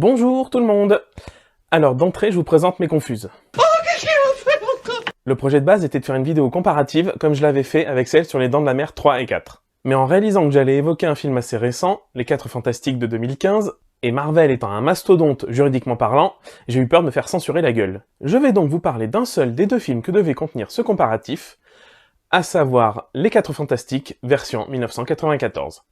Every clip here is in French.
Bonjour tout le monde. Alors d'entrée, je vous présente mes confuses. Oh, qu'est-ce qu'il a fait encore ? Le projet de base était de faire une vidéo comparative comme je l'avais fait avec celle sur les Dents de la Mer 3 et 4. Mais en réalisant que j'allais évoquer un film assez récent, Les 4 Fantastiques de 2015, et Marvel étant un mastodonte juridiquement parlant, j'ai eu peur de me faire censurer la gueule. Je vais donc vous parler d'un seul des deux films que devait contenir ce comparatif, à savoir Les 4 Fantastiques version 1994.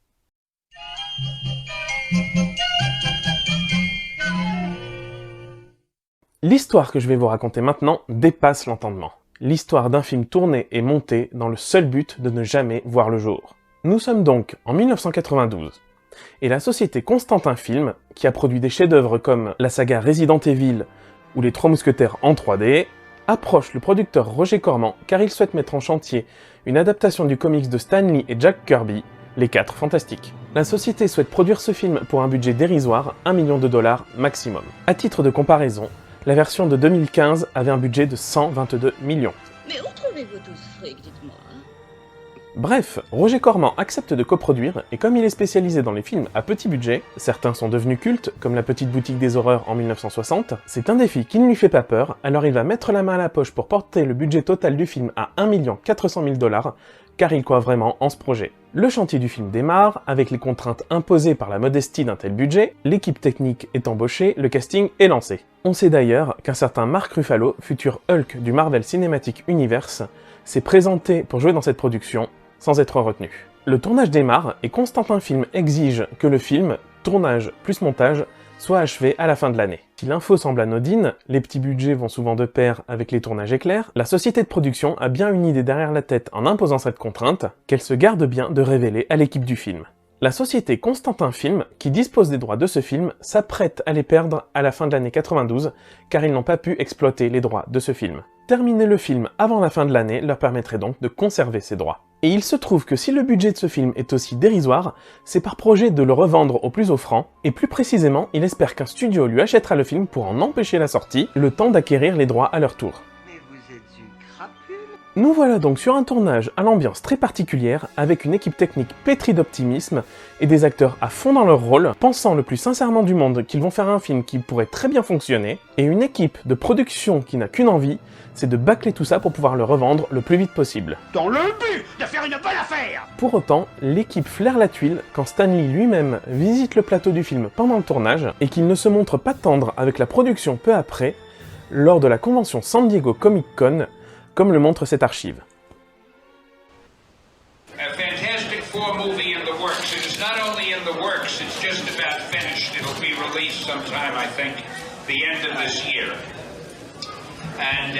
L'histoire que je vais vous raconter maintenant dépasse l'entendement. L'histoire d'un film tourné et monté dans le seul but de ne jamais voir le jour. Nous sommes donc en 1992, et la société Constantin Film, qui a produit des chefs-d'œuvre comme la saga Resident Evil ou Les Trois Mousquetaires en 3D, approche le producteur Roger Corman car il souhaite mettre en chantier une adaptation du comics de Stan Lee et Jack Kirby, Les 4 Fantastiques. La société souhaite produire ce film pour un budget dérisoire, $1 million maximum. À titre de comparaison, la version de 2015 avait un budget de 122 millions. Mais où trouvez-vous tout ce fric, dites-moi? Bref, Roger Corman accepte de coproduire, et comme il est spécialisé dans les films à petit budget, certains sont devenus cultes, comme La Petite Boutique des Horreurs en 1960, c'est un défi qui ne lui fait pas peur, alors il va mettre la main à la poche pour porter le budget total du film à $1 400 000, car il croit vraiment en ce projet. Le chantier du film démarre, avec les contraintes imposées par la modestie d'un tel budget, l'équipe technique est embauchée, le casting est lancé. On sait d'ailleurs qu'un certain Mark Ruffalo, futur Hulk du Marvel Cinematic Universe, s'est présenté pour jouer dans cette production, sans être retenu. Le tournage démarre et Constantin Film exige que le film, tournage plus montage, soit achevé à la fin de l'année. Si l'info semble anodine, les petits budgets vont souvent de pair avec les tournages éclairs, la société de production a bien une idée derrière la tête en imposant cette contrainte, qu'elle se garde bien de révéler à l'équipe du film. La société Constantin Film, qui dispose des droits de ce film, s'apprête à les perdre à la fin de l'année 92, car ils n'ont pas pu exploiter les droits de ce film. Terminer le film avant la fin de l'année leur permettrait donc de conserver ces droits. Et il se trouve que si le budget de ce film est aussi dérisoire, c'est par projet de le revendre au plus offrant, et plus précisément, il espère qu'un studio lui achètera le film pour en empêcher la sortie, le temps d'acquérir les droits à leur tour. Mais vous êtes une crapule. Nous voilà donc sur un tournage à l'ambiance très particulière, avec une équipe technique pétrie d'optimisme, et des acteurs à fond dans leur rôle, pensant le plus sincèrement du monde qu'ils vont faire un film qui pourrait très bien fonctionner, et une équipe de production qui n'a qu'une envie, c'est de bâcler tout ça pour pouvoir le revendre le plus vite possible. Dans le but de faire une bonne affaire. Pour autant, l'équipe flaire la tuile quand Stanley lui-même visite le plateau du film pendant le tournage et qu'il ne se montre pas tendre avec la production peu après, lors de la convention San Diego Comic Con, comme le montre cette archive. A Fantastic Four movie in the works. It is not only in the works, it's just about finished. It'll be released sometime, I think, the end of this year. And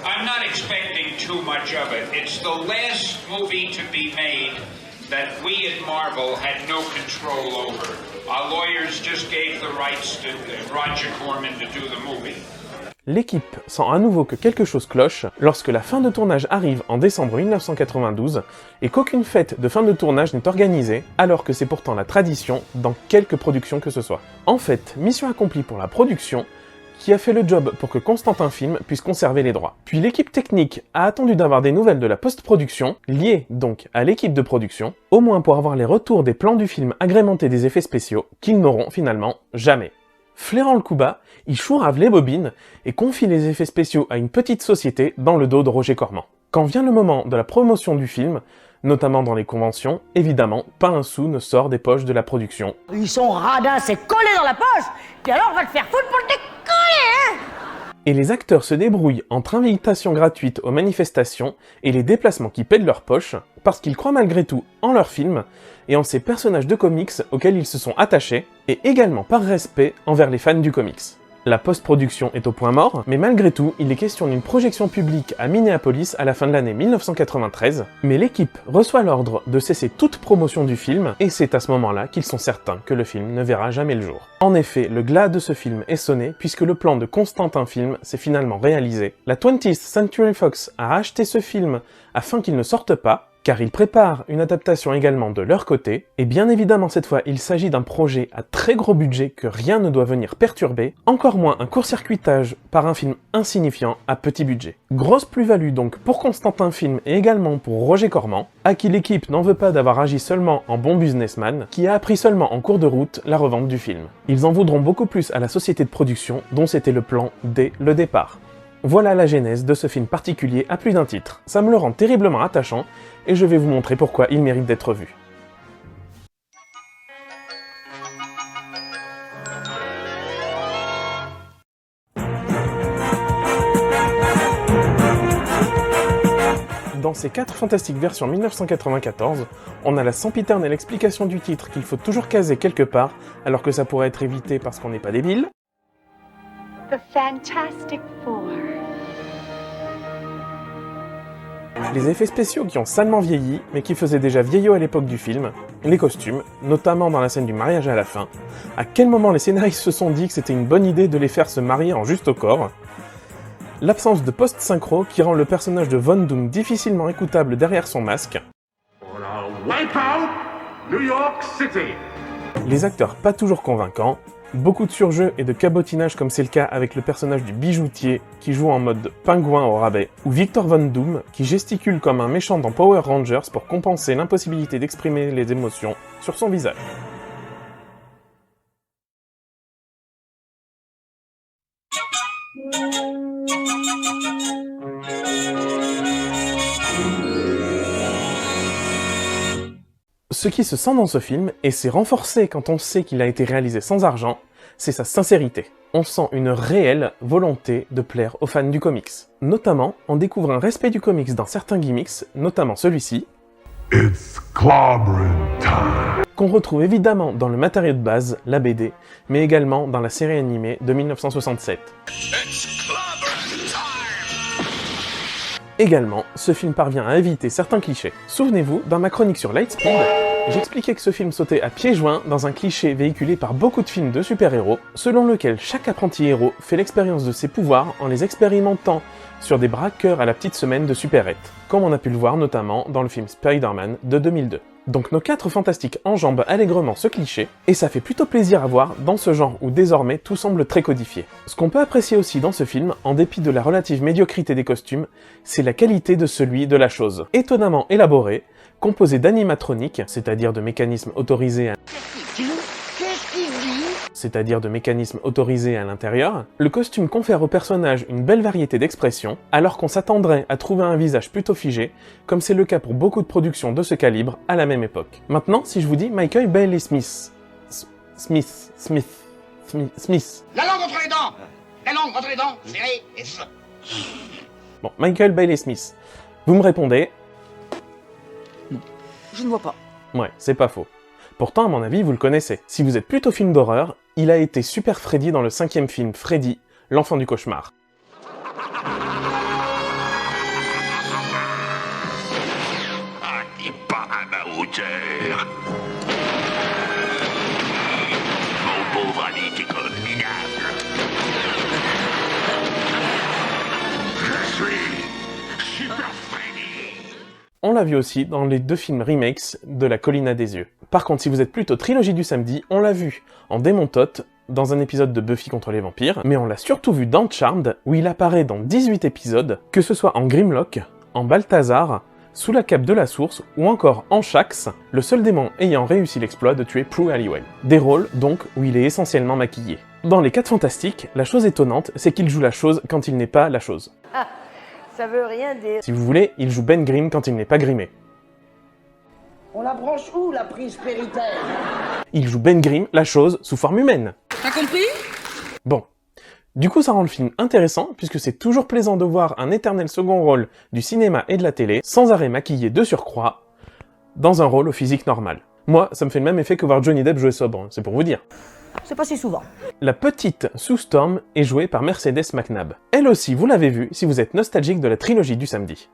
I'm not expecting too much of it. It's the last movie to be made that we at Marvel had no control over. Our lawyers just gave the rights to Roger Corman to do the movie. L'équipe sent à nouveau que quelque chose cloche lorsque la fin de tournage arrive en décembre 1992 et qu'aucune fête de fin de tournage n'est organisée, alors que c'est pourtant la tradition dans quelque production que ce soit. En fait, mission accomplie pour la production, qui a fait le job pour que Constantin Film puisse conserver les droits. Puis l'équipe technique a attendu d'avoir des nouvelles de la post-production, liées donc à l'équipe de production, au moins pour avoir les retours des plans du film agrémentés des effets spéciaux, qu'ils n'auront finalement jamais. Flairant le coup bas, il chourave les bobines et confie les effets spéciaux à une petite société dans le dos de Roger Corman. Quand vient le moment de la promotion du film, notamment dans les conventions, évidemment, pas un sou ne sort des poches de la production. Ils sont radins, c'est collé dans la poche. Et alors on va te faire foutre pour le décoller, hein. Et les acteurs se débrouillent entre invitations gratuites aux manifestations et les déplacements qui pèdent leur poche, parce qu'ils croient malgré tout en leur film et en ces personnages de comics auxquels ils se sont attachés, et également par respect envers les fans du comics. La post-production est au point mort, mais malgré tout, il est question d'une projection publique à Minneapolis à la fin de l'année 1993, mais l'équipe reçoit l'ordre de cesser toute promotion du film, et c'est à ce moment-là qu'ils sont certains que le film ne verra jamais le jour. En effet, le glas de ce film est sonné, puisque le plan de Constantin Film s'est finalement réalisé. La 20th Century Fox a acheté ce film afin qu'il ne sorte pas, car ils préparent une adaptation également de leur côté, et bien évidemment cette fois il s'agit d'un projet à très gros budget que rien ne doit venir perturber, encore moins un court-circuitage par un film insignifiant à petit budget. Grosse plus-value donc pour Constantin Film et également pour Roger Corman, à qui l'équipe n'en veut pas d'avoir agi seulement en bon businessman, qui a appris seulement en cours de route la revente du film. Ils en voudront beaucoup plus à la société de production dont c'était le plan dès le départ. Voilà la genèse de ce film particulier à plus d'un titre. Ça me le rend terriblement attachant, et je vais vous montrer pourquoi il mérite d'être vu. Dans ces 4 fantastiques versions 1994, on a la sempiternelle explication du titre qu'il faut toujours caser quelque part, alors que ça pourrait être évité parce qu'on n'est pas débile. The Fantastic Four. Les effets spéciaux qui ont salement vieilli, mais qui faisaient déjà vieillot à l'époque du film, les costumes, notamment dans la scène du mariage à la fin, à quel moment les scénaristes se sont dit que c'était une bonne idée de les faire se marier en juste au corps, l'absence de post-synchro qui rend le personnage de Von Doom difficilement écoutable derrière son masque, Wipeout, New York City. les acteurs pas toujours convaincants, beaucoup de surjeux et de cabotinage comme c'est le cas avec le personnage du bijoutier qui joue en mode pingouin au rabais, ou Victor Von Doom qui gesticule comme un méchant dans Power Rangers pour compenser l'impossibilité d'exprimer les émotions sur son visage. Ce qui se sent dans ce film, et c'est renforcé quand on sait qu'il a été réalisé sans argent, c'est sa sincérité. On sent une réelle volonté de plaire aux fans du comics. Notamment, on découvre un respect du comics dans certains gimmicks, notamment celui-ci, It's clobbering time. qu'on retrouve évidemment dans le matériau de base, la BD, mais également dans la série animée de 1967. Également, ce film parvient à éviter certains clichés. Souvenez-vous, dans ma chronique sur Lightspeed, j'expliquais que ce film sautait à pieds joints dans un cliché véhiculé par beaucoup de films de super-héros, selon lequel chaque apprenti-héros fait l'expérience de ses pouvoirs en les expérimentant sur des braqueurs à la petite semaine de supérette, comme on a pu le voir notamment dans le film Spider-Man de 2002. Donc nos 4 fantastiques enjambent allègrement ce cliché, et ça fait plutôt plaisir à voir dans ce genre où désormais tout semble très codifié. Ce qu'on peut apprécier aussi dans ce film, en dépit de la relative médiocrité des costumes, c'est la qualité de celui de la chose. Étonnamment élaboré, composé d'animatroniques, c'est-à-dire de mécanismes autorisés à l'intérieur, le costume confère au personnage une belle variété d'expressions, alors qu'on s'attendrait à trouver un visage plutôt figé, comme c'est le cas pour beaucoup de productions de ce calibre à la même époque. Maintenant, si je vous dis Michael Bailey Smith. La langue entre les dents. La langue entre les dents, serrée et Bon, Michael Bailey Smith. Vous me répondez? Je ne vois pas. Ouais, c'est pas faux. Pourtant, à mon avis, vous le connaissez. Si vous êtes plutôt film d'horreur, il a été Super Freddy dans le 5e film Freddy, l'enfant du cauchemar. Ah, t'es pas à ma hauteur. Mon pauvre ami, t'es comme minable. Je suis Super Freddy. On l'a vu aussi dans les 2 films remakes de La Colline à des yeux. Par contre, si vous êtes plutôt trilogie du samedi, on l'a vu en Démon Toth, dans un épisode de Buffy contre les vampires, mais on l'a surtout vu dans Charmed, où il apparaît dans 18 épisodes, que ce soit en Grimlock, en Balthazar, sous la cape de la source, ou encore en Shax, le seul démon ayant réussi l'exploit de tuer Prue Halliwell. Des rôles, donc, où il est essentiellement maquillé. Dans les 4 fantastiques, la chose étonnante, c'est qu'il joue la chose quand il n'est pas la chose. Ah, ça veut rien dire. Si vous voulez, il joue Ben Grimm quand il n'est pas grimé. On la branche où, la prise péritaire? Il joue Ben Grimm, la chose, sous forme humaine. T'as compris? Bon. Du coup, ça rend le film intéressant, puisque c'est toujours plaisant de voir un éternel second rôle du cinéma et de la télé, sans arrêt maquillé de surcroît, dans un rôle au physique normal. Moi, ça me fait le même effet que voir Johnny Depp jouer sobre, c'est pour vous dire. C'est pas si souvent. La petite Sue Storm est jouée par Mercedes McNabb. Elle aussi, vous l'avez vu si vous êtes nostalgique de la trilogie du samedi.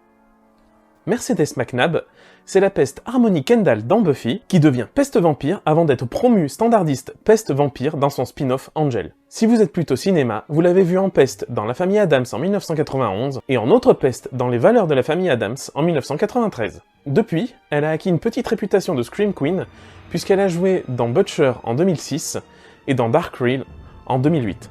Mercedes McNabb, c'est la peste Harmony Kendall dans Buffy, qui devient peste vampire avant d'être promue standardiste peste vampire dans son spin-off Angel. Si vous êtes plutôt cinéma, vous l'avez vu en peste dans La Famille Addams en 1991, et en autre peste dans Les Valeurs de la Famille Addams en 1993. Depuis, elle a acquis une petite réputation de Scream Queen, puisqu'elle a joué dans Butcher en 2006 et dans Dark Real en 2008.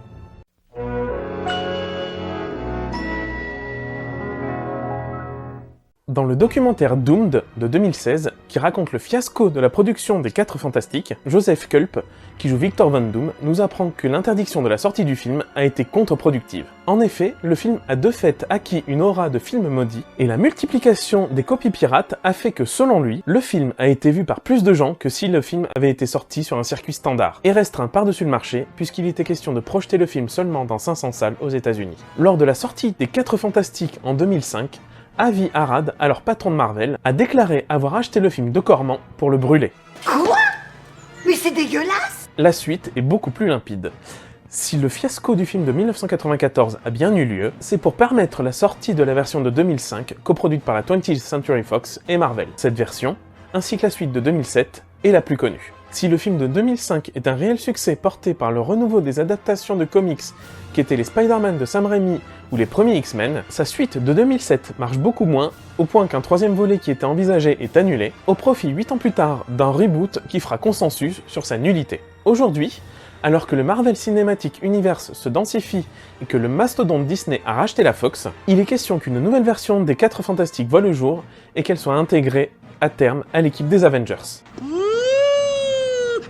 Dans le documentaire Doomed de 2016, qui raconte le fiasco de la production des 4 Fantastiques, Joseph Culp, qui joue Victor Von Doom, nous apprend que l'interdiction de la sortie du film a été contre-productive. En effet, le film a de fait acquis une aura de film maudit, et la multiplication des copies pirates a fait que, selon lui, le film a été vu par plus de gens que si le film avait été sorti sur un circuit standard, et restreint par-dessus le marché, puisqu'il était question de projeter le film seulement dans 500 salles aux États-Unis. Lors de la sortie des 4 Fantastiques en 2005, Avi Arad, alors patron de Marvel, a déclaré avoir acheté le film de Corman pour le brûler. Quoi? Mais c'est dégueulasse! La suite est beaucoup plus limpide. Si le fiasco du film de 1994 a bien eu lieu, c'est pour permettre la sortie de la version de 2005, coproduite par la 20th Century Fox et Marvel. Cette version, ainsi que la suite de 2007, est la plus connue. Si le film de 2005 est un réel succès porté par le renouveau des adaptations de comics qui étaient les Spider-Man de Sam Raimi ou les premiers X-Men, sa suite de 2007 marche beaucoup moins, au point qu'un 3e volet qui était envisagé est annulé, au profit 8 ans plus tard d'un reboot qui fera consensus sur sa nullité. Aujourd'hui, alors que le Marvel Cinematic Universe se densifie et que le mastodonte Disney a racheté la Fox, il est question qu'une nouvelle version des 4 Fantastiques voit le jour et qu'elle soit intégrée à terme à l'équipe des Avengers.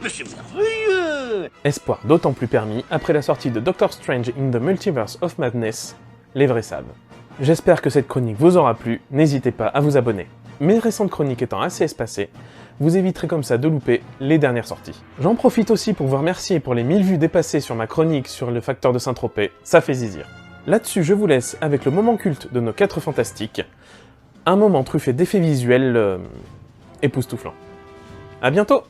Mais c'est merveilleux! Espoir d'autant plus permis après la sortie de Doctor Strange in the Multiverse of Madness, les vrais savent. J'espère que cette chronique vous aura plu, n'hésitez pas à vous abonner. Mes récentes chroniques étant assez espacées, vous éviterez comme ça de louper les dernières sorties. J'en profite aussi pour vous remercier pour les 1000 vues dépassées sur ma chronique sur le facteur de Saint-Tropez, ça fait zizir. Là-dessus, je vous laisse avec le moment culte de nos 4 Fantastiques, un moment truffé d'effets visuels époustouflants. A bientôt!